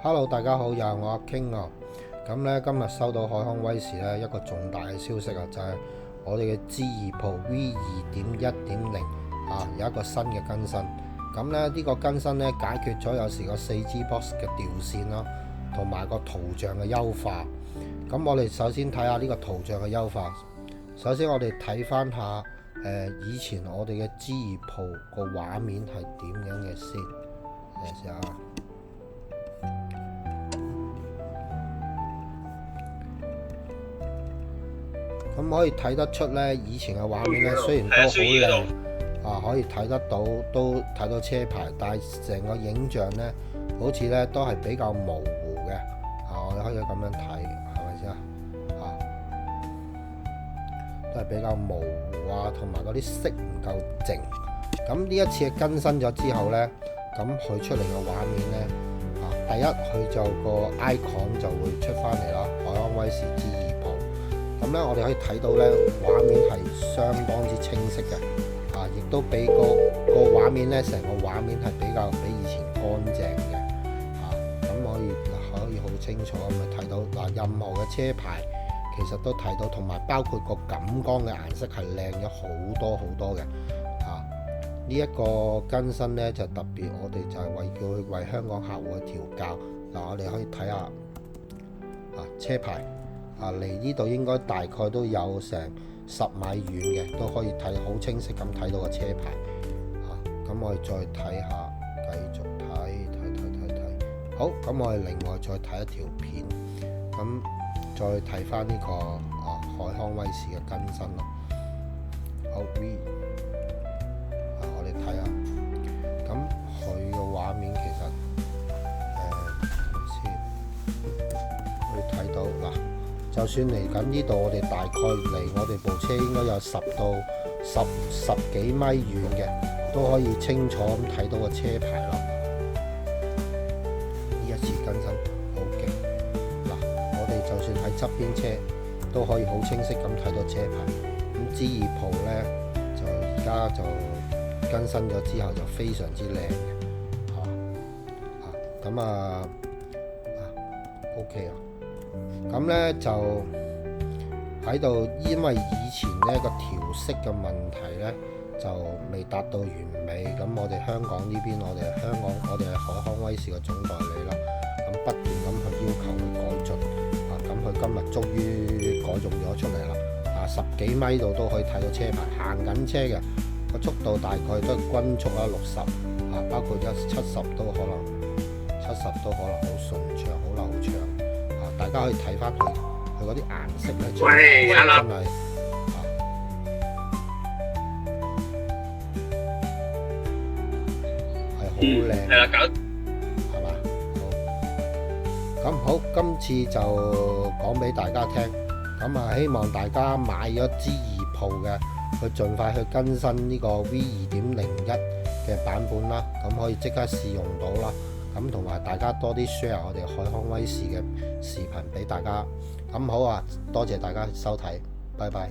Hello，大家好，又係我阿 King 啊。咁咧今日收到海康威視咧一個重大嘅消息啊，就係我哋嘅 G2 Pro V2.1.0有一個新嘅更新。咁咧呢個更新咧解決咗有時個 4G box 嘅掉線啦，同埋個圖像嘅優化。咁我哋首先睇下呢個圖像嘅優化。首先我哋睇翻下以前我哋嘅 G2 Pro 個畫面係點樣嘅先，嚟試下。咁可以睇得出咧，以前嘅畫面咧雖然都好靚可以睇得到，都睇到車牌，但係成個影像咧好似咧都係比較模糊嘅。我哋可以咁樣睇，係咪先都係比較模糊同埋嗰啲色唔夠靜。咁呢一次嘅更新咗之後咧，咁佢出嚟嘅畫面咧第一佢就個 icon 就會出翻嚟啦，海康威視 G2 Pro。咁咧，我哋可以睇到咧，畫面係相當之清晰嘅，亦都比個畫面咧，成個畫面係比以前乾淨嘅，咁可以好清楚咁去睇到任何嘅車牌其實都睇到，同埋包括個感光嘅顏色係靚咗好多好多嘅，呢一個更新咧就特別，我哋就係為香港客戶去調校。我哋可以睇下車牌。離呢度應該大概都有成10米遠嘅，都可以睇好清晰咁睇到個車牌。咁我哋再睇下，繼續睇。好，咁我哋另外再睇一條片，咁再睇翻呢個海康威視嘅更新咯。好 V，我哋睇下，咁佢嘅畫面其實會睇到嗱。就算嚟緊呢度，我哋大概離我哋部車應該有10到十幾米遠嘅，都可以清楚咁睇到個車牌咯。呢一次更新好勁嗱，我哋就算喺側邊車都可以好清晰咁睇到車牌。咁 G2 Pro 咧就而家就更新咗之後就非常之靚嘅，咁OK 啊。咁咧就喺度，因為以前呢個調色嘅問題咧就未達到完美。咁我哋香港呢邊，我哋係海康威視嘅總代理啦。咁不斷咁去要求去改進，咁佢今日終於改進咗出嚟啦。10幾米度都可以睇到車牌，行緊車嘅個速度大概都係均速啦60，包括70都可能好順暢，好流暢。大家可以睇翻佢嗰啲顏色咧，真係係好靚，係嘛？咁好，今次就講俾大家聽。咁希望大家買咗 G2 Pro 嘅，去盡快去更新呢個 V2.01 嘅版本啦。咁可以即刻試用到啦。咁同埋大家多啲 share 我哋海康威視嘅視頻俾大家。咁好多謝大家收睇，拜拜。